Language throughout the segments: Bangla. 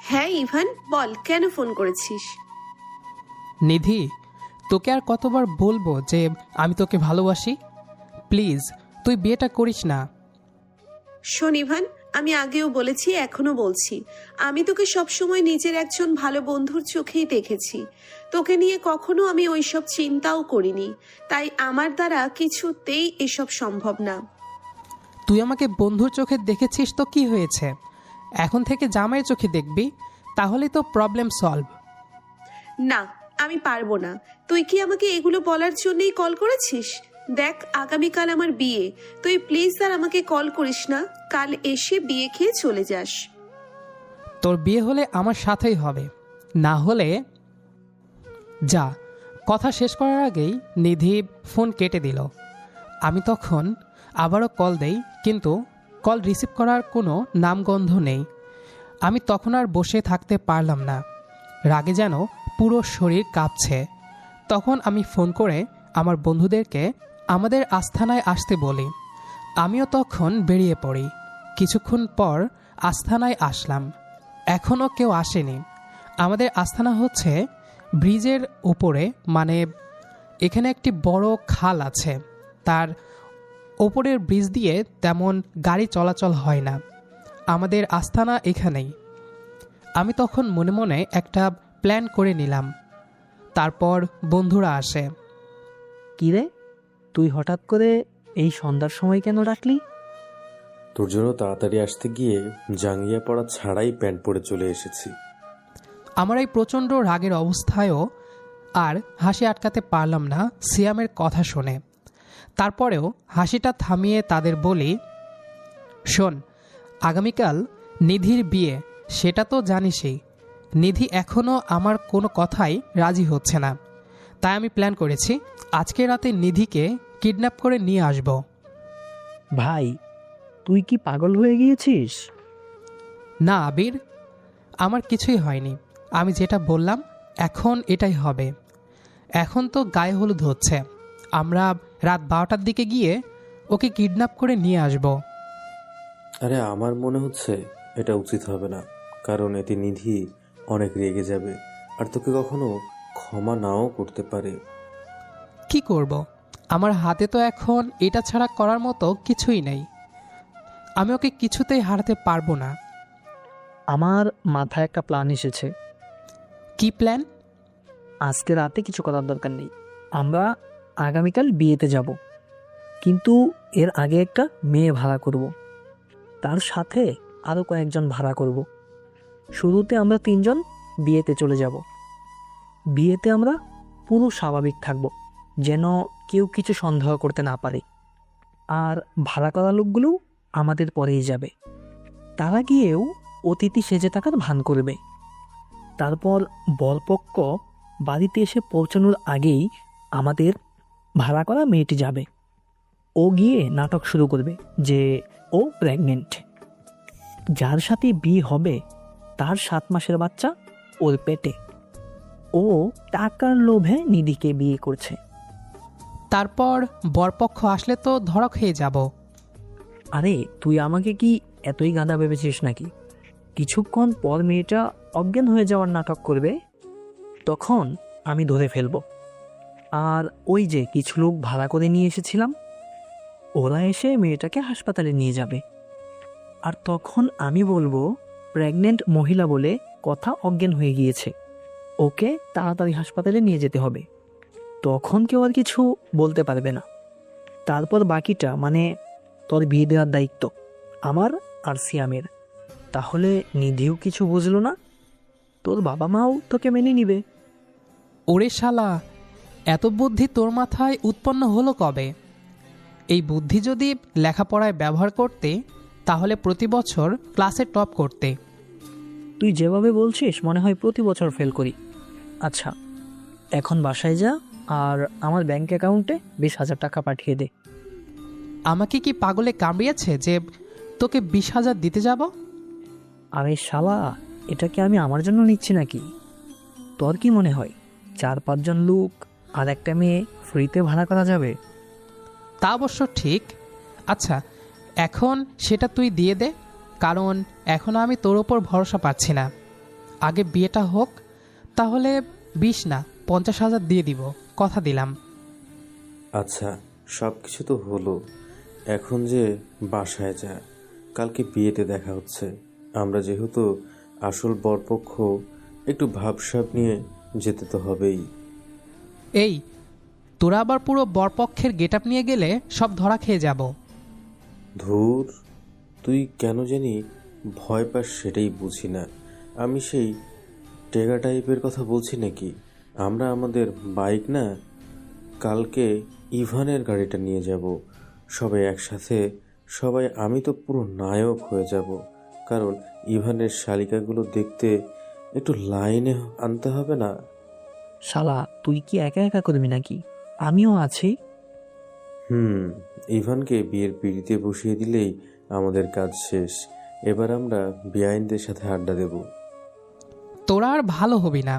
হ্যাঁ ইভান, বল কেন ফোন করেছিস? নিধি, তোকে আর কতবার বলবো যে আমি তোকে ভালোবাসি? প্লিজ তুই বিয়েটা করিস না। শোন ইভান, আমি আগেও বলেছি, এখনো বলছি, আমি তোকে সবসময় নিজের একজন ভালো বন্ধুর চোখেই দেখেছি। তোকে নিয়ে কখনো আমি ওইসব চিন্তাও করিনি, তাই আমার দ্বারা কিছুতেই এসব সম্ভব না। তুই আমাকে বন্ধুর চোখে দেখেছিস তো কি হয়েছে? এখন থেকে জামাইয়ের চোখে দেখবি, তাহলেই তো প্রবলেম সলভ। না, আমি পারবো না। তুই কি আমাকে এগুলো বলার জন্যই কল করেছিস? দেখ, আগামীকাল আমার বিয়ে। তুই প্লিজ আর আমাকে কল করিস না, কাল এসে বিয়ে খেয়ে চলে যাস। তোর বিয়ে হলে আমার সাথেই হবে, না হলে যা। কথা শেষ করার আগেই নিধি ফোন কেটে দিল। আমি তখন আবারও কল দেই, কিন্তু কল রিসিভ করার কোনো নামগন্ধ নেই। আমি তখন আর বসে থাকতে পারলাম না, রাগে যেন পুরো শরীর কাঁপছে। তখন আমি ফোন করে আমার বন্ধুদেরকে আমাদের আস্থানায় আসতে বলি। আমিও তখন বেরিয়ে পড়ি। কিছুক্ষণ পর আস্থানায় আসলাম, এখনও কেউ আসেনি। আমাদের আস্থানা হচ্ছে ব্রিজের উপরে, মানে এখানে একটি বড় খাল আছে, তার ওপরের ব্রিজ দিয়ে তেমন গাড়ি চলাচল হয় না। আমাদের আস্থানা এখানেই। আমি তখন মনে মনে একটা প্ল্যান করে নিলাম। তারপর বন্ধুরা আসে। কিরে, তুই হঠাৎ করে এই সন্ধ্যার সময় কেন ডাকলি? তোর জন্য তাড়াতাড়ি আসতে গিয়ে জাঙ্গিয়া পরা ছাড়াই প্যান্ট পরে চলে এসেছি। আমার এই প্রচণ্ড রাগের অবস্থায়ও আর হাসি আটকাতে পারলাম না সিয়ামের কথা শুনে। তারপরেও হাসিটা থামিয়ে তাদের বলি, শোন, আগামীকাল নিধির বিয়ে, সেটা তো জানিসই। নিধি এখনও আমার কোনো কথাই রাজি হচ্ছে না, তাই আমি প্ল্যান করেছি আজকে রাতে নিধিকে কিডন্যাপ করে নিয়ে আসব। ভাই, তুই কি পাগল হয়ে গিয়েছিস? না আবির, আমার কিছুই হয়নি। আমি যেটা বললাম এখন এটাই হবে। এখন তো গায়ে হলুদ হচ্ছে, আমরা রাত 12টার দিকে গিয়ে ওকে কিডন্যাপ করে নিয়ে আসব। আরে আমার মনে হচ্ছে এটা উচিত হবে না, কারণ এতে নিধি অনেক রেগে যাবে আর তোকে কখনো ক্ষমা নাও করতে পারে। কি করব? আমার হাতে তো এখন এটা ছাড়া করার মতো কিছুই নেই। আমি ওকে কিছুতেই হারাতে পারবো না। আমার মাথায় একটা প্ল্যান এসেছে। কি প্ল্যান? আজকে রাতে কিছু করার দরকার নেই, আমরা আগামীকাল বিয়েতে যাব, কিন্তু এর আগে একটা মেয়ে ভাড়া করব, তার সাথে আরও কয়েকজন ভাড়া করব। শুরুতে আমরা 3জন বিয়েতে চলে যাব। বিয়েতে আমরা পুরো স্বাভাবিক থাকব, যেন কেউ কিছু সন্দেহ করতে না পারে। আর ভাড়া করা লোকগুলো আমাদের পরেই যাবে, তারা গিয়েও অতিথি সেজে থাকার ভান করবে। তারপর বরপক্ষ বাড়িতে এসে পৌঁছানোর আগেই আমাদের ভাড়া করা মেয়েটি যাবে। ও গিয়ে নাটক শুরু করবে যে ও প্রেগনেন্ট। যার সাথে বিয়ে হবে তার 7 মাসের বাচ্চা ওর পেটে। ও টাকার লোভে নিধিকে বিয়ে করছে। তারপর বরপক্ষ আসলে তো ধরা খেয়ে যাব। আরে তুই আমাকে কি এতই গাঁদা ভেবেছিস নাকি? কিছুক্ষণ পর মেয়েটা অজ্ঞান হয়ে যাওয়ার নাটক করবে, তখন আমি ধরে ফেলবো। আর ওই যে কিছু লোক ভাড়া করে নিয়ে এসেছিলাম, ওরা এসে মেয়েটাকে হাসপাতালে নিয়ে যাবে। আর তখন আমি বলবো প্রেগনেন্ট মহিলা বলে কথা, অজ্ঞান হয়ে গিয়েছে, ওকে তাড়াতাড়ি হাসপাতালে নিয়ে যেতে হবে। তখন কেউ আর কিছু বলতে পারবে না। তারপর বাকিটা, মানে তোর বিয়ে দেওয়ার দায়িত্ব আমার আর সিয়ামের। তাহলে নিধিও কিছু বুঝলো না, তোর বাবা মাও তোকে মেনে নিবে। ওরে শালা, এত বুদ্ধি তোর মাথায় উৎপন্ন হলো কবে? এই বুদ্ধি যদি লেখাপড়ায় ব্যবহার করতে, তাহলে প্রতি বছর ক্লাসে টপ করতে। তুই যেভাবে বলছিস মনে হয় প্রতি বছর ফেল করি। আচ্ছা, এখন বাসায় যা আর আমার ব্যাংক অ্যাকাউন্টে 20,000 টাকা পাঠিয়ে দে। আমাকে কি পাগলে কামড়িয়েছে যে তোকে 20,000 দিতে যাব? আরে শালা, এটা কি আমি আমার জন্য নিচ্ছি নাকি? তোর কি মনে হয় 4-5 জন লোক আর একটা মেয়ে ফ্রিতে ভাড়া করা যাবে? তা অবশ্য ঠিক। আচ্ছা, এখন সেটা তুই দিয়ে দে। কারণ এখন আমি তোর ওপর ভরসা পাচ্ছি না। আগে বিয়েটা হোক, তাহলে 20 না 50,000 দিয়ে দিব, কথা দিলাম। আচ্ছা, সব কিছু তো হলো, এখন যে বাসায় যা, কালকে বিয়েতে দেখা হচ্ছে। আমরা যেহেতু আসল বরপক্ষ, একটু ভাবসাব নিয়ে যেতে তো হবেই। এই, তোরা আবার পুরো বরপক্ষের গেটআপ নিয়ে গেলে সব ধরা খেয়ে যাব। ধুর, তুই কেন জানি ভয় পাস সেটাই বুঝি না। আমি সেই টেগা টাইপের কথা বলছি নাকি? আমরা আমাদের বাইক না, কালকে ইভানের গাড়িটা নিয়ে যাব সবাই একসাথে। সবাই, আমি তো পুরো নায়ক হয়ে যাব, কারণ ইভানের শালিকাগুলো দেখতে একটু লাইনে আনতে হবে না? শালা, তুই কি একা একা করবি নাকি? আমিও আছি। ইভানকে বিয়ের পিঁড়িতে বসিয়ে দিলেই আমাদের কাজ শেষ। এবার আমরা বেআইনদের সাথে আড্ডা দেব। তোরা আর ভালো হবি না।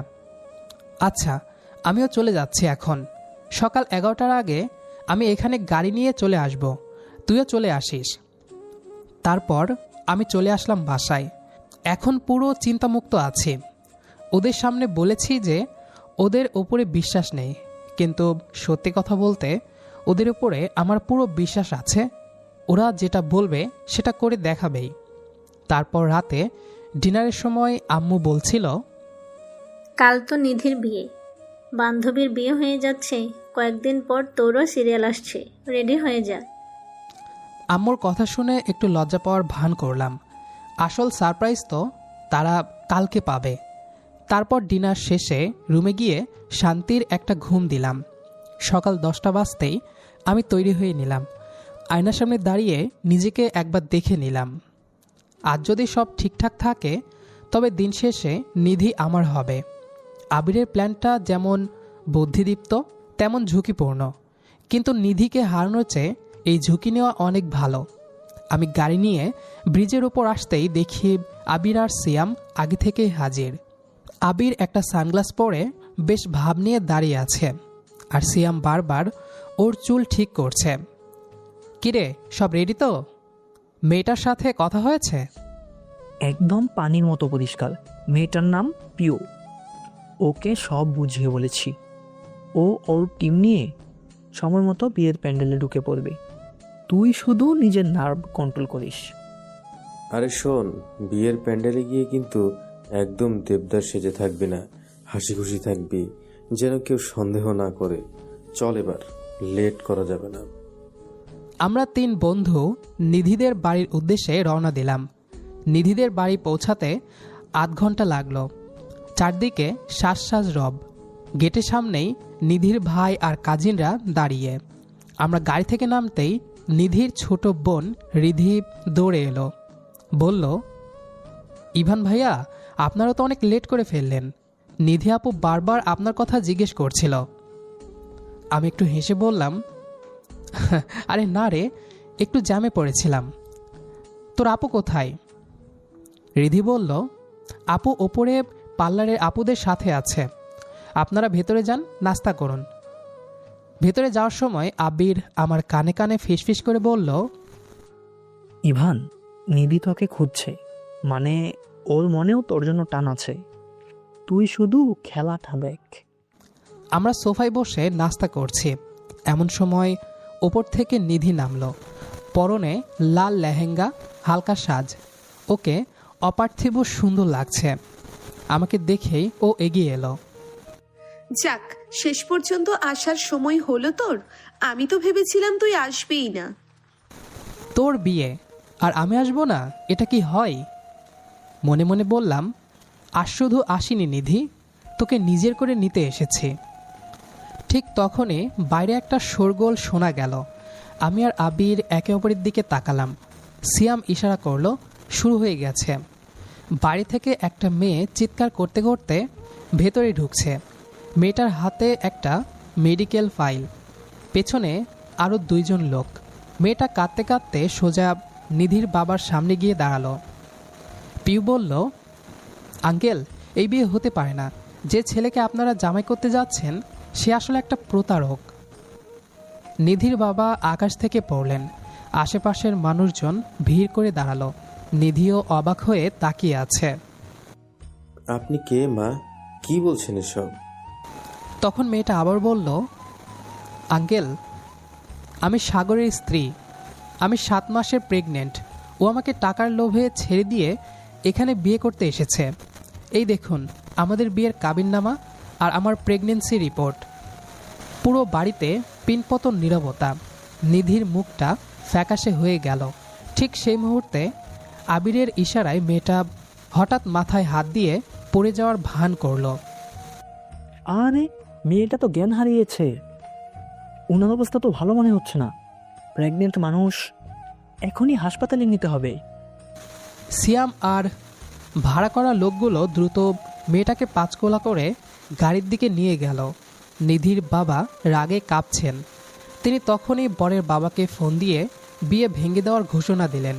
আচ্ছা, আমিও চলে যাচ্ছি এখন। সকাল 11টার আগে আমি এখানে গাড়ি নিয়ে চলে আসব, তুইও চলে আসিস। তারপর আমি চলে আসলাম বাসায়। এখন পুরো চিন্তামুক্ত আছি। ওদের সামনে বলেছি যে ওদের ওপরে বিশ্বাস নেই, কিন্তু সত্যি কথা বলতে ওদের উপরে আমার পুরো বিশ্বাস আছে। ওরা যেটা বলবে সেটা করে দেখাবেই। তারপর রাতে ডিনারের সময় আম্মু বলছিল, কাল তো নিধির বিয়ে, বান্ধবীর বিয়ে হয়ে যাচ্ছে, কয়েকদিন পর তোরও সিরিয়াল আসছে, রেডি হয়ে যা। আম্মুর কথা শুনে একটু লজ্জা পাওয়ার ভান করলাম। আসল সারপ্রাইজ তো তারা কালকে পাবে। তারপর ডিনার শেষে রুমে গিয়ে শান্তির একটা ঘুম দিলাম। সকাল 10টা বাজতেই আমি তৈরি হয়ে নিলাম। আয়নার সামনে দাঁড়িয়ে নিজেকে একবার দেখে নিলাম। আজ যদি সব ঠিকঠাক থাকে তবে দিন শেষে নিধি আমার হবে। আবিরের প্ল্যানটা যেমন বুদ্ধিদীপ্ত তেমন ঝুঁকিপূর্ণ, কিন্তু নিধিকে হারানোর চেয়ে এই ঝুঁকি নেওয়া অনেক ভালো। আমি গাড়ি নিয়ে ব্রিজের ওপর আসতেই দেখি আবির আর সিয়াম আগে থেকেই হাজির। আবির একটা সানগ্লাস পরে বেশ ভাব নিয়ে দাঁড়িয়ে আছে, আর সিয়াম বারবার ওর চুল ঠিক করছে। কিরে, সব রেডি তো? মেয়েটার সাথে কথা হয়েছে? একদম পানির মতো পরিষ্কার। মেয়েটার নাম পিও। ওকে সব বুঝিয়ে বলেছি। ও ওর টিম নিয়ে সময় মতো বিয়ের প্যান্ডেলে ঢুকে পড়বে। তুই শুধু নিজের নার্ভ কন্ট্রোল করিস। আরে শোন, বিয়ের প্যান্ডেলে গিয়ে কিন্তু একদম দেবদার সেজে থাকবি না, হাসি খুশি থাকবি, যেন কেউ সন্দেহ না করে। চল, এবার লেট করা যাবে না। আমরা 3 বন্ধু নিধিদের বাড়ির উদ্দেশ্যে রওনা দিলাম। নিধিদের বাড়ি পৌঁছাতে আধ ঘন্টা লাগলো। চারদিকে শ্বাস রব। গেটের সামনেই নিধির ভাই আর কাজিনরা দাঁড়িয়ে। আমরা গাড়ি থেকে নামতেই নিধির ছোট বোন রিধি দৌড়ে এলো, বলল, ইভান ভাইয়া, আপনারা তো অনেক লেট করে ফেললেন। নিধি আপু বারবার আপনার কথা জিজ্ঞেস করছিল। আমি একটু হেসে বললাম, আরে না রে, একটু জ্যামে পড়েছিলাম। তোর আপু কোথায়? রিধি বলল, আপু ওপরে পার্লারের আপুদের সাথে আছে, আপনারা ভেতরে যান, নাস্তা করুন। ভেতরে যাওয়ার সময় আবির আমার কানে কানে ফিসফিস করে বলল, ইভান, নিধি তোকে খুঁজছে, মানে ওর মনেও তোর জন্য টান আছে। তুই শুধু খেলাটা দেখ। আমরা সোফায় বসে নাস্তা করছি। এমন সময় ওপর থেকে নিধি নামলো। পরনে লাল লেহেঙ্গা, হালকা সাজ। ওকে অপার্থিব সুন্দর লাগছে। আমাকে দেখেই ও এগিয়ে এলো। যাক, শেষ পর্যন্ত আসার সময় হলো তোর। আমি তো ভেবেছিলাম তুই আসবেই না। তোর বিয়ে আর আমি আসবো না, এটা কি হয়? মনে মনে বললাম, আজ শুধু আসিনি নিধি, তোকে নিজের করে নিতে এসেছি। ঠিক তখনই বাইরে একটা শোরগোল শোনা গেল। আমি আর আবির একে অপরের দিকে তাকালাম। সিয়াম ইশারা করলো, শুরু হয়ে গেছে। বাড়ি থেকে একটা মেয়ে চিৎকার করতে করতে ভেতরে ঢুকছে। মেয়েটার হাতে একটা মেডিকেল ফাইল, পেছনে আরও 2 জন লোক। মেয়েটা কাঁদতে কাঁদতে সোজা নিধির বাবার সামনে গিয়ে দাঁড়ালো। পিউ বলল, আঙ্কেল, এই বিয়ে হতে পারে না। যে ছেলেকে আপনারা জামাই করতে যাচ্ছেন সে আসলে একটা প্রতারক। নিধির বাবা আকাশ থেকে পড়লেন। আশেপাশের মানুষজন ভিড় করে দাঁড়ালো। নিধিও অবাক হয়ে তাকিয়ে আছে। আপনি কে মা? কি বলছেন এসব? তখন মেয়েটা আবার বলল, আঙ্কেল, আমি সাগরের স্ত্রী। আমি 7 মাসের প্রেগনেন্ট। ও আমাকে টাকার লোভে ছেড়ে দিয়ে এখানে বিয়ে করতে এসেছে। এই দেখুন আমাদের বিয়ের কাবিননামা আর আমার প্রেগনেন্সি রিপোর্ট। পুরো বাড়িতে পিনপতন নীরবতা। নিধির মুখটা ফ্যাকাশে হয়ে গেল। ঠিক সেই মুহূর্তে আবিরের ইশারায় মেয়েটা হঠাৎ মাথায় হাত দিয়ে পড়ে যাওয়ার ভান করল। আরে মেয়েটা তো জ্ঞান হারিয়েছে। ওনার অবস্থা তো ভালো মনে হচ্ছে না। প্রেগনেন্ট মানুষ, এখনই হাসপাতালে নিতে হবে। সিয়াম আর ভাড়া করা লোকগুলো দ্রুত মেয়েটাকে পাঁচকোলা করে গাড়ির দিকে নিয়ে গেল। নিধির বাবা রাগে কাঁপছেন। তিনি তখনই বরের বাবাকে ফোন দিয়ে বিয়ে ভেঙে দেওয়ার ঘোষণা দিলেন।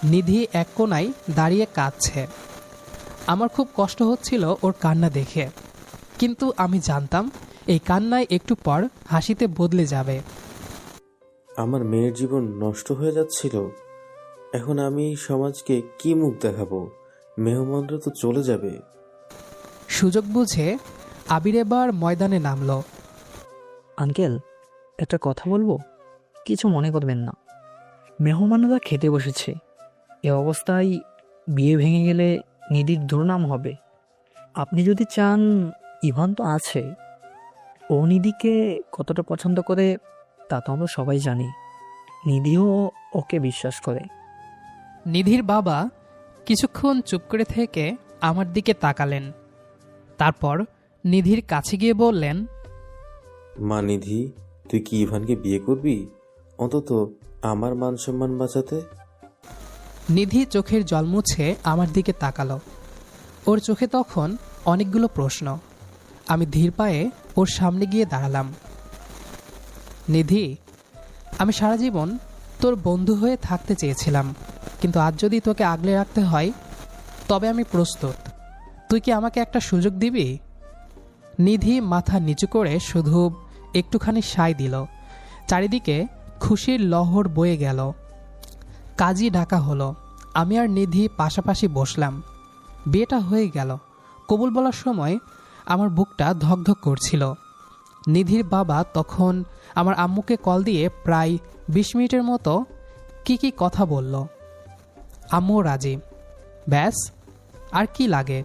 নিধি এক কোণায় দাঁড়িয়ে কাঁদছে। আমার খুব কষ্ট হচ্ছিল ওর কান্না দেখে, কিন্তু আমি জানতাম এই কান্নায় একটু পর হাসিতে বদলে যাবে। আমার মেয়ের জীবন নষ্ট হয়ে যাচ্ছিল। এখন আমি সমাজকে কি মুখ দেখাবো? মেহমানরা তো চলে যাবে। সুযোগ বুঝে আবির এবার ময়দানে নামল। আঙ্কেল, একটা কথা বলবো, কিছু মনে করবেন না। মেহমানরা খেতে বসেছে। এ অবস্থায় বিয়ে ভেঙে গেলে নিধির দুর্নাম হবে। আপনি যদি চান, ইভান তো আছে। ও নিধিকে কতটা পছন্দ করে তা তো আমরা সবাই জানি। নিধিও ওকে বিশ্বাস করে। নিধির বাবা কিছুক্ষণ চুপ করে থেকে আমার দিকে তাকালেন। তারপর নিধির কাছে গিয়ে বললেন, মা নিধি, তুই কি ইভানকে বিয়ে করবি? অন্তত আমার মান সম্মান বাঁচাতে। নিধি চোখের জল মুছে আমার দিকে তাকালো। ওর চোখে তখন অনেকগুলো প্রশ্ন। আমি ধীর পায়ে ওর সামনে গিয়ে দাঁড়ালাম। নিধি, আমি সারা জীবন তোর বন্ধু হয়ে থাকতে চেয়েছিলাম, কিন্তু আজ যদি তোকে আগলে রাখতে হয় তবে আমি প্রস্তুত। তুই কি আমাকে একটা সুযোগ দিবি? নিধি মাথা নিচু করে শুধু একটুখানি সায় দিল। চারিদিকে খুশির লহর বয়ে গেল। কাজী ডাকা হলো। আমি আর নিধি পাশাপাশি বসলাম। বিয়েটা হয়ে গেল। কবুল বলার সময় আমার বুকটা ধকধক করছিল। নিধির বাবা তখন আমার আম্মুকে কল দিয়ে প্রায় 20 মিনিটের মতো কি কথা বলল। আম্মুও রাজি। ব্যাস, আর কি লাগে?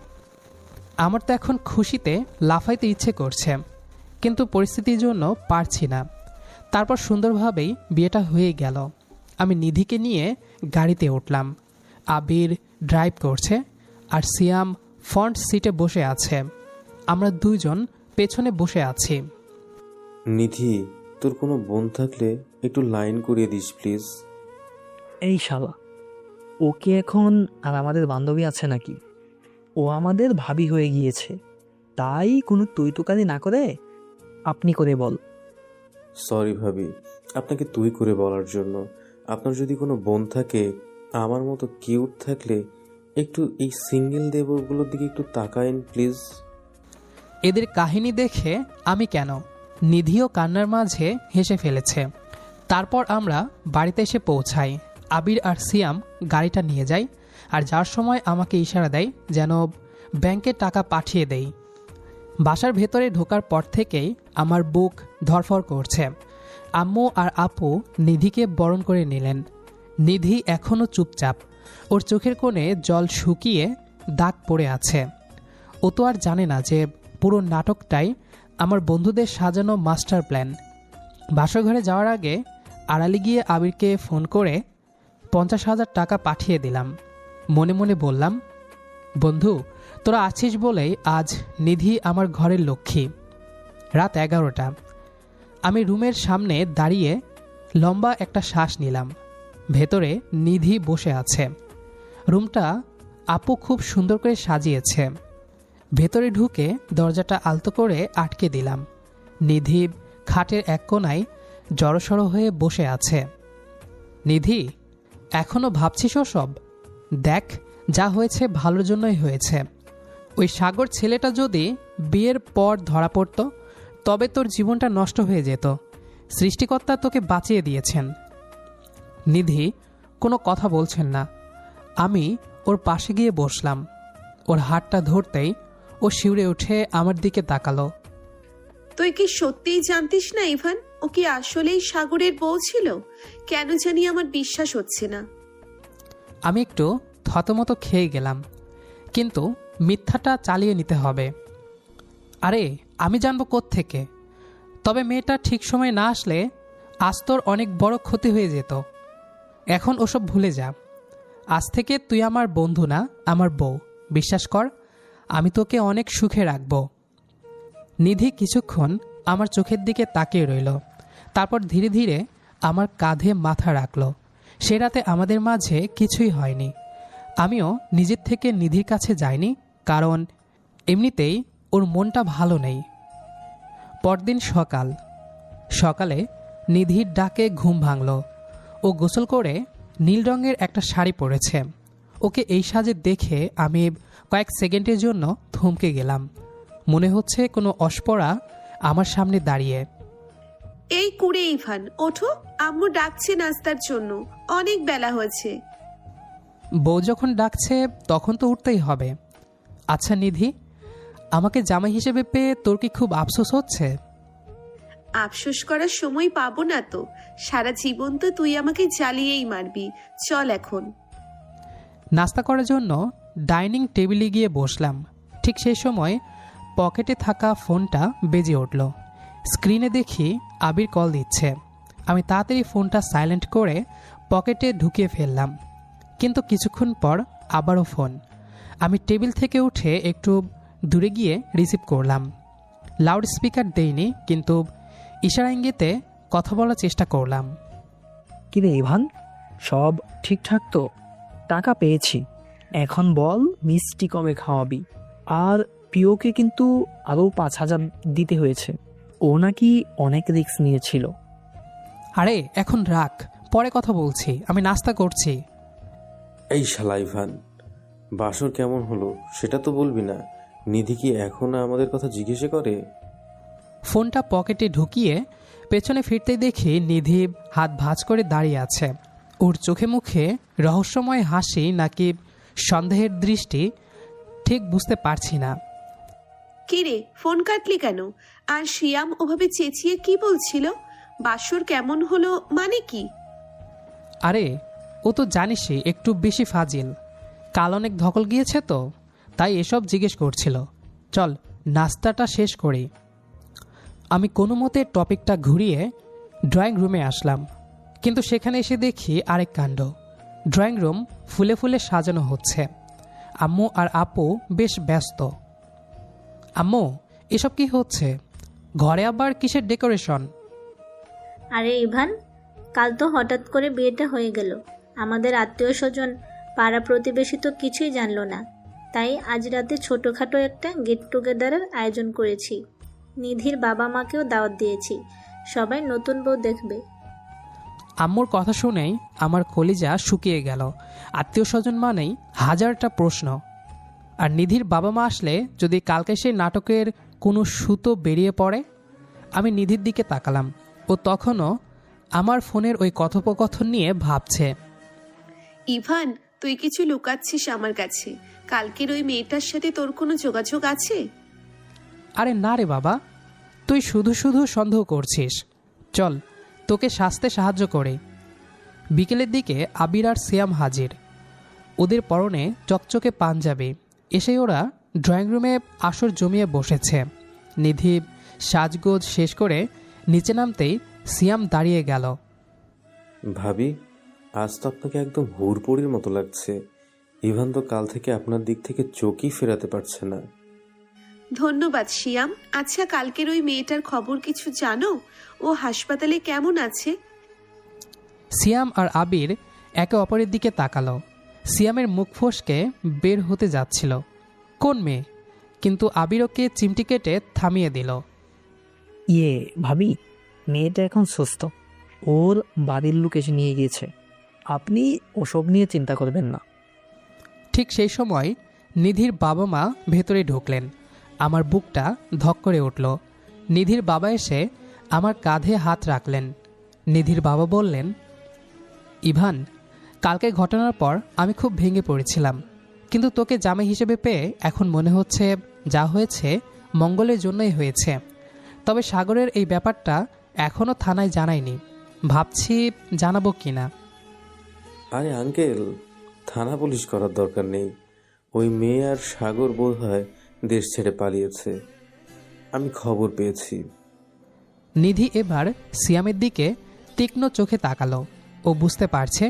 আমার তো এখন খুশিতে লাফাইতে ইচ্ছে করছে, কিন্তু পরিস্থিতির জন্য পারছি না। তারপর সুন্দরভাবেই বিয়েটা হয়ে গেল। আমি নিধিকে নিয়ে গাড়িতে উঠলাম। আবির ড্রাইভ করছে আর সিয়াম ফ্রন্ট সিটে বসে আছে। আমরা দুইজন পেছনে বসে আছি। নিধি, তোর কোনো বোন থাকলে একটু লাইন করিয়ে দিস প্লিজ। এই শালা, ও কি এখন আর আমাদের বান্ধবী আছে নাকি? ও আমাদের ভাবি হয়ে গিয়েছে। তাই কোনো তুই-তুকারি না করে আপনি করে বল। সরি ভাবি, আপনাকে তুই করে বলার জন্য। আপনার যদি কোনো বোন থাকে, আমার মতো কিউট থাকলে একটু এই সিঙ্গেল দেবরগুলোর দিকে একটু তাকায়েন প্লিজ। এদের কাহিনী দেখে আমি কেন, নিধিও কান্নার মাঝে হেসে ফেলেছে। তারপর আমরা বাড়িতে এসে পৌঁছাই। আবির আর সিয়াম গাড়িটা নিয়ে যায়, আর যার সময় আমাকে ইশারা দেয় যেন ব্যাংকে টাকা পাঠিয়ে দেই। বাসার ভেতরে ঢোকার পর থেকেই আমার বুক ধরফর করছে। আম্মু আর আপু নিধিকে বরণ করে নিলেন। নিধি এখনও চুপচাপ। ওর চোখের কোণে জল শুকিয়ে দাগ পড়ে আছে। ও তো আর জানে না যে পুরো নাটকটাই আমার বন্ধুদের সাজানো মাস্টার প্ল্যান। বাসরঘরে যাওয়ার আগে আড়ালে গিয়ে আবিরকে ফোন করে 50,000 টাকা পাঠিয়ে দিলাম। মনে মনে বললাম, বন্ধু, তোরা আছিস বলেই আজ নিধি আমার ঘরের লক্ষ্মী। রাত 11টা। আমি রুমের সামনে দাঁড়িয়ে লম্বা একটা শ্বাস নিলাম। ভেতরে নিধি বসে আছে। রুমটা আপু খুব সুন্দর করে সাজিয়েছে। ভেতরে ঢুকে দরজাটা আলতো করে আটকে দিলাম। নিধি খাটের এক কোণায় জড়সড় হয়ে বসে আছে। নিধি, এখনো ভাবছিস সব? দেখ, যা হয়েছে ভালোর জন্যই হয়েছে। ওই সাগর ছেলেটা যদি বিয়ের পর ধরা পড়ত তবে তোর জীবনটা নষ্ট হয়ে যেত। সৃষ্টিকর্তা তোকে বাঁচিয়ে দিয়েছেন। নিধি কোনো কথা বলছেন না। আমি ওর পাশে গিয়ে বসলাম। ওর হাতটা ধরতেই ও শিউরে উঠে আমার দিকে তাকালো। তুই কি সত্যিই জানতিস না ইভান, ও কি আসলেই সাগরের বউ ছিল? কেন জানি আমার বিশ্বাস হচ্ছে না। আমি একটু থতমত খেয়ে গেলাম, কিন্তু মিথ্যাটা চালিয়ে নিতে হবে। আরে আমি জানবো কোত্থেকে? তবে মেয়েটা ঠিক সময় না আসলে আজ তোর অনেক বড় ক্ষতি হয়ে যেত। এখন ওসব ভুলে যা। আজ থেকে তুই আমার বন্ধু না, আমার বউ। বিশ্বাস কর, আমি তোকে অনেক সুখে রাখব। নিধি কিছুক্ষণ আমার চোখের দিকে তাকিয়ে রইল, তারপর ধীরে ধীরে আমার কাঁধে মাথা রাখল। সে রাতে আমাদের মাঝে কিছুই হয়নি। আমিও নিজের থেকে নিধির কাছে যাইনি, কারণ এমনিতেই ওর মনটা ভালো নেই। পরদিন সকালে নিধির ডাকে ঘুম ভাঙল। ও গোসল করে নীল রঙের একটা শাড়ি পরেছে। ওকে এই সাজে দেখে আমি কয়েক সেকেন্ডের জন্য থমকে গেলাম। মনে হচ্ছে কোনো অস্পরা আমার সামনে দাঁড়িয়ে। এই কুড়ে ইভান, ওঠো, আম্মু ডাকছে নাস্তার জন্য, অনেক বেলা হয়েছে। বউ যখন ডাকছে তখন তো উঠতেই হবে। আচ্ছা নিধি, আমাকে জামাই হিসেবে পেয়ে তোর কি খুব আফসোস হচ্ছে? আফসোস করার সময় পাবো না তো, সারা জীবন তো তুই আমাকে জ্বালিয়েই মারবি। চল এখন। নাস্তা করার জন্য ডাইনিং টেবিলে গিয়ে বসলাম। ঠিক সেই সময় পকেটে থাকা ফোনটা বেজে উঠল। স্ক্রিনে দেখি আবির কল দিচ্ছে। আমি তাড়াতাড়ি ফোনটা সাইলেন্ট করে পকেটে ঢুকিয়ে ফেললাম, কিন্তু কিছুক্ষণ পর আবারও ফোন। আমি টেবিল থেকে উঠে একটু দূরে গিয়ে রিসিভ করলাম। লাউড স্পিকার দেইনি, কিন্তু ইশারা ইঙ্গিতে কথা বলার চেষ্টা করলাম। কিরে ইভান, সব ঠিকঠাক তো? টাকা পেয়েছি, এখন বল মিষ্টি কবে খাওয়াবি? আর পিওকে কিন্তু আরও 5,000 দিতে হয়েছে। ও নাকি অনেক রিস্ক নিয়েছিল। আরে এখন রাখ, পরে কথা বলছি, আমি নাস্তা করছি। এই শালা ইভান, বাসর কেমন হলো সেটা তো বলবি না? নিধি কি এখন আমাদের কথা জিজ্ঞেস করে? ফোনটা পকেটে ঢুকিয়ে পেছনে ফিরতেই দেখি নিধি হাত ভাঁজ করে দাঁড়িয়ে আছে। ওর চোখে মুখে রহস্যময় হাসি নাকি সন্দেহের দৃষ্টি, ঠিক বুঝতে পারছি না। কিরে, ফোন কাটলি কেন? আর শিয়াম ওভাবে চেঁচিয়ে কি বলছিল? বাসর কেমন হলো মানে কি? আরে ও তো জানিসই একটু বেশি ফাজিল। কাল অনেক ধকল গিয়েছে তো, তাই এসব জিজ্ঞেস করছিল। চল নাস্তাটা শেষ করি। আমি কোনো মতে টপিকটা ঘুরিয়ে ড্রয়িং রুমে আসলাম, কিন্তু সেখানে এসে দেখি আরেক কাণ্ড। ড্রয়িং রুম ফুলে ফুলে সাজানো হচ্ছে। আম্মু আর আপু বেশ ব্যস্ত। আম্মু, এসব কি হচ্ছে? ঘরে আবার কিসের ডেকোরেশন? আরে ইভান, কাল তো হঠাৎ করে বিয়েটা হয়ে গেল। আমাদের আত্মীয় স্বজন, পাড়া প্রতিবেশী তো কিছুই জানলো না। তাই আজ রাতে ছোটোখাটো একটা গেট টুগেদারের আয়োজন করেছি। নিধির বাবা মাকেও দাওয়াত দিয়েছি। সবাই নতুন বউ দেখবে। আম্মুর কথা শুনেই আমার কলিজা শুকিয়ে গেল। আত্মীয় স্বজন মানেই হাজারটা প্রশ্ন। আর নিধির বাবা মা আসলে যদি কালকে সেই নাটকের কোনো সুতো বেরিয়ে পড়ে। আমি নিধির দিকে তাকালাম। ও তখনও আমার ফোনের ওই কথোপকথন নিয়ে ভাবছে। ইভান, তুই কিছু লুকাচ্ছিস আমার কাছে। কালকের ওই মেয়েটার সাথে তোর কোনো যোগাযোগ আছে? আরে না রে বাবা, তুই শুধু শুধু সন্দেহ করছিস। চল তোকে সাজতে সাহায্য করে। বিকেলের দিকে আবির আর সিয়াম হাজির। ওদের পরনে চকচকে পাঞ্জাবি। এসে ওরা ড্রয়িং রুমে আসর জমিয়ে বসেছে। নিধি সাজগোজ শেষ করে নিচে নামতেই সিয়াম দাঁড়িয়ে গেল। ভাবি, আজ তো আপনাকে একদম হুড়পড়ির মতো লাগছে। ইভান তো কাল থেকে আপনার দিক থেকে চোখই ফেরাতে পারছে না। ধন্যবাদ শিয়াম। আচ্ছা, কালকের ওই মেয়েটার খবর কিছু জানো? ও হাসপাতালে কেমন আছে? সিয়াম আর আবির একে অপরের দিকে তাকালো। সিয়ামের মুখ ফসকে বের হতে যাচ্ছিল কোন মেয়ে, কিন্তু আবির ওকে চিমটি কেটে থামিয়ে দিল। ভাবি, মেয়েটা এখন সুস্থ। ওর বাড়ির লোক এসে নিয়ে গিয়েছে। আপনি ওসব নিয়ে চিন্তা করবেন না। ঠিক সেই সময় নিধির বাবা মা ভেতরে ঢুকলেন। আমার বুকটা ধক করে উঠল। নিধির বাবা এসে আমার কাঁধে হাত রাখলেন। নিধির বাবা বললেন, ইভান, কালকে ঘটনার পর আমি খুব ভেঙে পড়েছিলাম, কিন্তু তোকে জামাই হিসেবে পেয়ে এখন মনে হচ্ছে যা হয়েছে মঙ্গলের জন্যই হয়েছে। তবে সাগরের এই ব্যাপারটা এখনও থানায় জানাইনি, ভাবছি জানাবো কিনা। আরে আঙ্কেল, থানা পুলিশ করার দরকার নেই। ওই মেয়ে আর সাগর বোধহয় দেশ ছেড়ে পালিয়েছে, আমি খবর পেয়েছি। নিধি এবার সিয়ামের দিকে তীক্ষ্ণ চোখে তাকালো। ও বুঝতে পারছে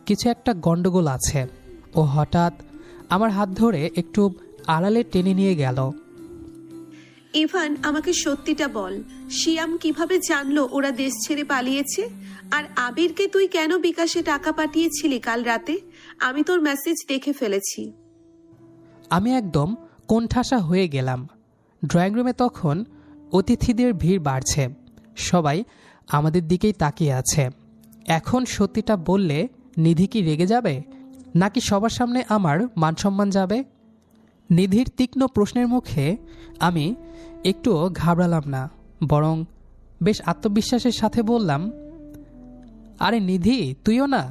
কিছু একটা গন্ডগোল আছে। ও হঠাৎ আমার হাত ধরে একটু আড়ালে টেনে নিয়ে গেল। ইভান, আমাকে সত্যিটা বল, শিয়াম কিভাবে জানলো ওরা দেশ ছেড়ে পালিয়েছে? আর আবিরকে তুই কেন বিকাশে টাকা পাঠিয়েছিলি কাল রাতে? আমি তোর মেসেজ দেখে ফেলেছি। আমি একদম কোণঠাসা হয়ে গেলাম। ড্রয়িং রুমে তখন অতিথিদের ভিড় বাড়ছে, সবাই আমাদের দিকেই তাকিয়ে আছে। এখন সত্যিটা বললে নিধি কি রেগে যাবে, নাকি সবার সামনে আমার মানসম্মান যাবে? নিধির তীক্ষ্ণ প্রশ্নের মুখে আমি একটুও ঘাবড়ালাম না, বরং বেশ আত্মবিশ্বাসের সাথে বললাম, আরে নিধি, তুইও না?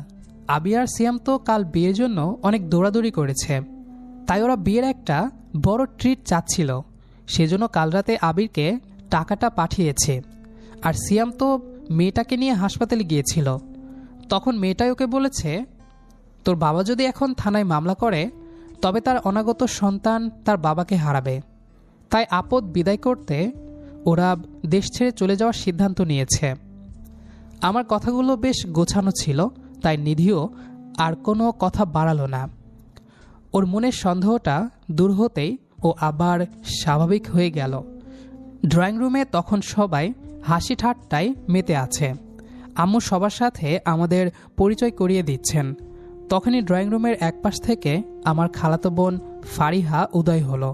আবি আর সিয়াম তো কাল বিয়ের জন্য অনেক দৌড়াদৌড়ি করেছে, তাই ওরা বিয়ের একটা বড় ট্রিট চাচ্ছিল, সেজন্য কাল রাতে আবিরকে টাকাটা পাঠিয়েছে। আর সিয়াম তো মেয়েটাকে নিয়ে হাসপাতালে গিয়েছিল, তখন মেয়েটাই ওকে বলেছে, তোর বাবা যদি এখন থানায় মামলা করে তবে তার অনাগত সন্তান তার বাবাকে হারাবে। তাই আপদ বিদায় করতে ওরা দেশ ছেড়ে চলে যাওয়ার সিদ্ধান্ত নিয়েছে। আমার কথাগুলো বেশ গোছানো ছিল, তাই নিধিও আর কোনো কথা বাড়ালো না। ওর মনের সন্দেহটা দূর হতেই ও আবার স্বাভাবিক হয়ে গেল। ড্রয়িং রুমে তখন সবাই হাসি ঠাট্টায় মেতে আছে। আম্মু সবার সাথে আমাদের পরিচয় করিয়ে দিচ্ছেন। তখনই ড্রয়িং রুমের একপাশ থেকে আমার খালাতো বোন ফারিহা উদয় হলো।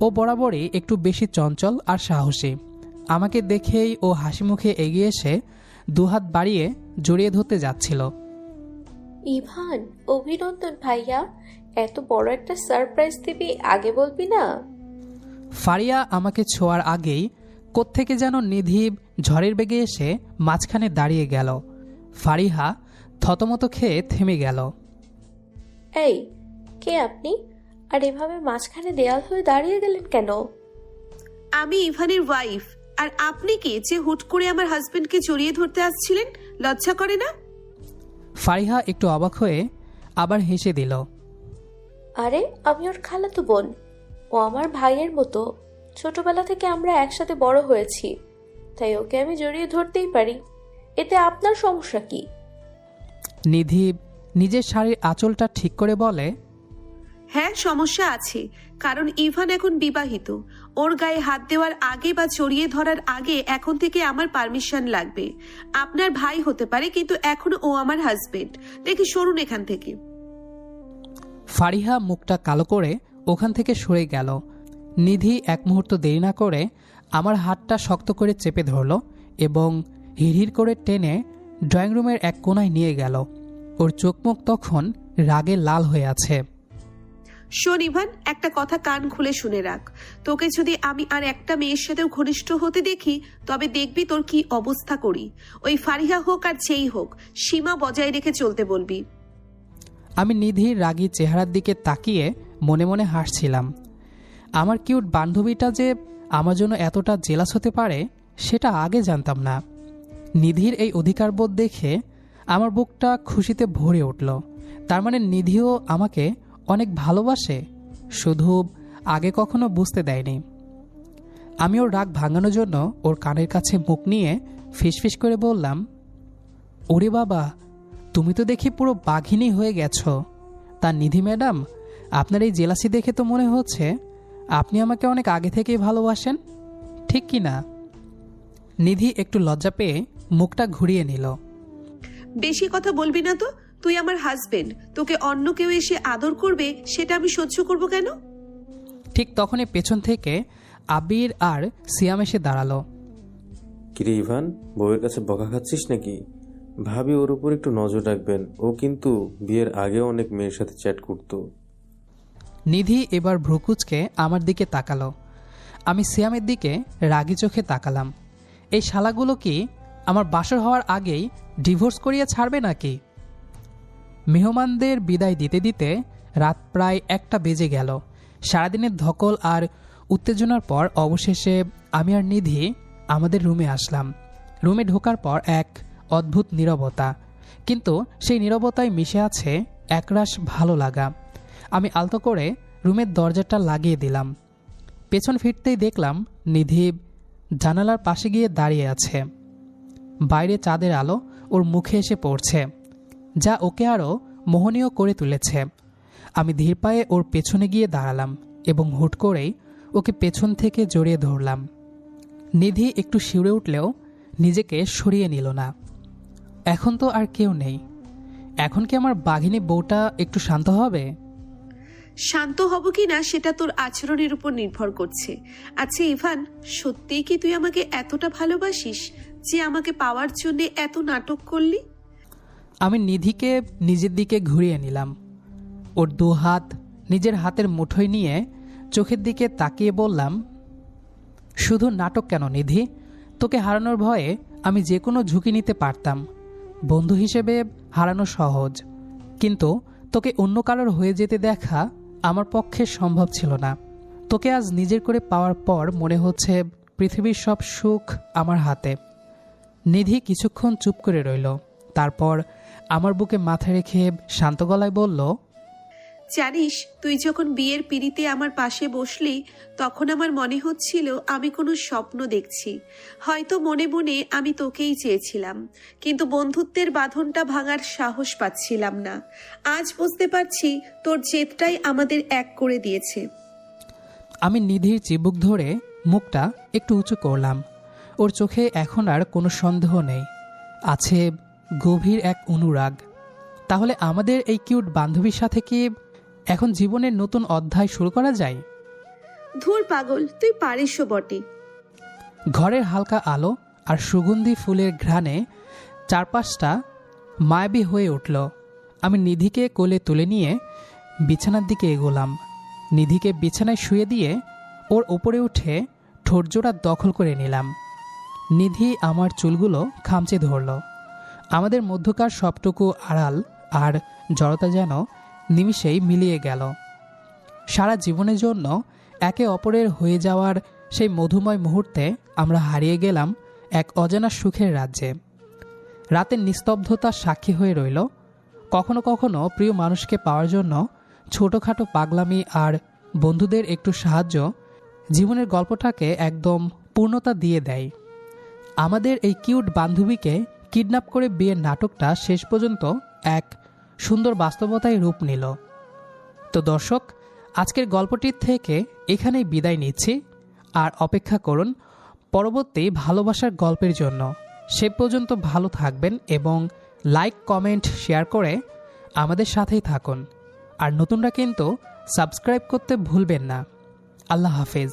ও বরাবরই একটু বেশি চঞ্চল আর সাহসী। আমাকে দেখেই ও হাসি মুখে এগিয়ে এসে দুহাত বাড়িয়ে জড়িয়ে ধরতে যাচ্ছিল। ইভান, অভিনন্দন ভাইয়া, এত বড় একটা সারপ্রাইজ দিবি, আগে বলবি না? ফারিয়া আমাকে ছোঁয়ার আগেই কোত্থেকে যেন নিধি ঝড়ের বেগে এসে মাঝখানে দাঁড়িয়ে গেল। ফারিহা থতমত খেয়ে থেমে গেল। এই, কে আপনি? আর এভাবে মাঝখানে দেয়াল হয়ে দাঁড়িয়ে গেলেন কেন? আমি ইভানের ওয়াইফ। আর আপনি কে যে হুট করে আমার হাজবেন্ডকে জড়িয়ে ধরতে আসছিলেন? লজ্জা করে না? ফারিহা একটু অবাক হয়ে আবার হেসে দিল। আরে, আমি ওর খালাতো বোন। ও আমার ভাইয়ের মতো। ছোটবেলা থেকে আমরা একসাথে বড় হয়েছি, তাই ওকে আমি জড়িয়ে ধরতেই পারি। এতে আপনার সমস্যা কি? নিধি নিজের শাড়ির আঁচলটা ঠিক করে বলে, হ্যাঁ, সমস্যা আছে। কারণ ইভান এখন বিবাহিত। ওর গায়ে হাত দেওয়ার আগে বা জড়িয়ে ধরার আগে এখন থেকে আমার পারমিশন লাগবে। আপনার ভাই হতে পারে, কিন্তু এখনো ও আমার হাজবেন্ড। দেখি, সরুন এখান থেকে। ফারিহা মুখটা কালো করে ওখান থেকে সরে গেল। নিধি এক মুহূর্ত দেরি না করে আমার হাতটা শক্ত করে চেপে ধরল এবং হিড়হিড় করে টেনে ড্রয়িং রুমের এক কোণায় নিয়ে গেল। ওর চোখ মুখ তখন রাগে লাল হয়ে আছে। শোন ইভান, একটা কথা কান খুলে শুনে রাখ। তোকে যদি আমি আর একটা মেয়ের সাথেও ঘনিষ্ঠ হতে দেখি, তবে দেখবি তোর কি অবস্থা করি। ওই ফারিহা হোক আর যেই হোক, সীমা বজায় রেখে চলতে বলবি। আমি নিধির রাগী চেহারার দিকে তাকিয়ে মনে মনে হাসছিলাম। আমার কিউট বান্ধবীটা যে আমার জন্য এতটা জেলাস হতে পারে সেটা আগে জানতাম না। নিধির এই অধিকারবোধ দেখে আমার বুকটা খুশিতে ভরে উঠল। তার মানে নিধিও আমাকে অনেক ভালোবাসে, শুধু আগে কখনো বুঝতে দেয়নি। আমি ওর রাগ ভাঙানোর জন্য ওর কানের কাছে মুখ নিয়ে ফিসফিস করে বললাম, ওরে বাবা, তুমি তো দেখি পুরো বাঘিনী হয়ে গেছো। তা নিধি ম্যাডাম, আপনার এই জেলাসি দেখে তো মনে হচ্ছে আপনি আমাকে অনেক আগে থেকেই ভালোবাসেন, ঠিক কি না? নিধি একটু লজ্জা পেয়ে মুখটা ঘুরিয়ে নিল। বেশি কথা বলবি না তো। তুই আমার হাজবেন্ড, তোকে অন্য কেউ এসে আদর করবে সেটা আমি সহ্য করব কেন? ঠিক তখনই পেছন থেকে আবির আর সিয়াম এসে দাঁড়ালো। কিরে ইভান, বউয়ের কাছে বকা খাচ্ছিস নাকি? ভাবি ওর উপর একটু নজর রাখবেন, ও কিন্তু বিয়ের আগেও অনেক মেয়ের সাথে চ্যাট করতো। নিধি এবার ভ্রুকুচকে আমার দিকে তাকালো। আমি সিয়ামের দিকে রাগী চোখে তাকালাম। এই শালাগুলো কি আমার বাসর হওয়ার আগেই ডিভোর্স করিয়ে ছাড়বে নাকি? মেহমানদের বিদায় দিতে দিতে রাত প্রায় 1টা বেজে গেল। সারাদিনের ধকল আর উত্তেজনার পর অবশেষে আমি আর নিধি আমাদের রুমে আসলাম। রুমে ঢোকার পর এক অদ্ভুত নীরবতা, কিন্তু সেই নীরবতায় মিশে আছে একরাশ ভালো লাগা। আমি আলতো করে রুমের দরজাটা লাগিয়ে দিলাম। পেছন ফিরতেই দেখলাম নিধি জানালার পাশে গিয়ে দাঁড়িয়ে আছে। বাইরে চাঁদের আলো ওর মুখে এসে পড়ছে, যা ওকে আরও মোহনীয় করে তুলেছে। আমি ধীর পায়ে ওর পেছনে গিয়ে দাঁড়ালাম এবং হুট করেই ওকে পেছন থেকে জড়িয়ে ধরলাম। নিধি একটু শিউরে উঠলেও নিজেকে সরিয়ে নিল না। এখন তো আর কেউ নেই, এখন কি আমার বাঘিনী বউটা একটু শান্ত হবে? শান্ত হব কি না সেটা তোর আচরণের উপর নির্ভর করছে। আচ্ছা ইভান, সত্যিই কি তুই আমাকে এতটা ভালোবাসিস যে আমাকে পাওয়ার জন্য এত নাটক করলি? আমি নিধিকে নিজের দিকে ঘুরিয়ে নিলাম। ওর 2 হাত নিজের হাতের মুঠোয় নিয়ে চোখের দিকে তাকিয়ে বললাম, শুধু নাটক কেন নিধি, তোকে হারানোর ভয়ে আমি যে কোনো ঝুঁকি নিতে পারতাম। বন্ধু হিসেবে হারানো সহজ, কিন্তু তোকে অন্য কারোর হয়ে যেতে দেখা আমার পক্ষে সম্ভব ছিল না। তোকে আজ নিজের করে পাওয়ার পর মনে হচ্ছে পৃথিবীর সব সুখ আমার হাতে। নিধি কিছুক্ষণ চুপ করে রইল, তারপর আমার বুকে মাথা রেখে শান্ত গলায় বলল, জানিস, তুই যখন বিয়ের পিঁড়িতে আমার পাশে বসলি তখন আমার মনে হচ্ছিল আমি কোনো স্বপ্ন দেখছি। হয়তো মনে মনে আমি তোকেই চেয়েছিলাম, কিন্তু বন্ধুত্বের বাঁধনটা ভাঙার সাহস পাচ্ছিলাম না। আজ বুঝতে পারছি তোর জেদটাই আমাদের এক করে দিয়েছে। আমি নিধির চিবুক ধরে মুখটা একটু উঁচু করলাম। ওর চোখে এখন আর কোনো সন্দেহ নেই, আছে গভীর এক অনুরাগ। তাহলে আমাদের এই কিউট বান্ধবীর সাথে কি এখন জীবনের নতুন অধ্যায় শুরু করা যায়? ধুর পাগল, তুই পারিসও বটে। ঘরের হালকা আলো আর সুগন্ধি ফুলের ঘ্রাণে চারপাশটা মায়াবী হয়ে উঠল। আমি নিধিকে কোলে তুলে নিয়ে বিছানার দিকে এগোলাম। নিধিকে বিছানায় শুয়ে দিয়ে ওর ওপরে উঠে ঠোঁটজোড়া দখল করে নিলাম। নিধি আমার চুলগুলো খামচে ধরল। আমাদের মধ্যকার সবটুকু আড়াল আর জড়তা যেন নিমিষেই মিলিয়ে গেল। সারা জীবনের জন্য একে অপরের হয়ে যাওয়ার সেই মধুময় মুহূর্তে আমরা হারিয়ে গেলাম এক অজানা সুখের রাজ্যে। রাতের নিস্তব্ধতা সাক্ষী হয়ে রইল। কখনো কখনো প্রিয় মানুষকে পাওয়ার জন্য ছোটোখাটো পাগলামি আর বন্ধুদের একটু সাহায্য জীবনের গল্পটাকে একদম পূর্ণতা দিয়ে দেয়। আমাদের এই কিউট বান্ধবীকে কিডন্যাপ করে বিয়ের নাটকটা শেষ পর্যন্ত এক সুন্দর বাস্তবতায় রূপ নিল। তো দর্শক, আজকের গল্পটির থেকে এখানেই বিদায় নিচ্ছি, আর অপেক্ষা করুন পরবর্তী ভালোবাসার গল্পের জন্য। সে পর্যন্ত ভালো থাকবেন এবং লাইক, কমেন্ট, শেয়ার করে আমাদের সাথেই থাকুন। আর নতুনরা কিন্তু সাবস্ক্রাইব করতে ভুলবেন না। আল্লাহ হাফেজ।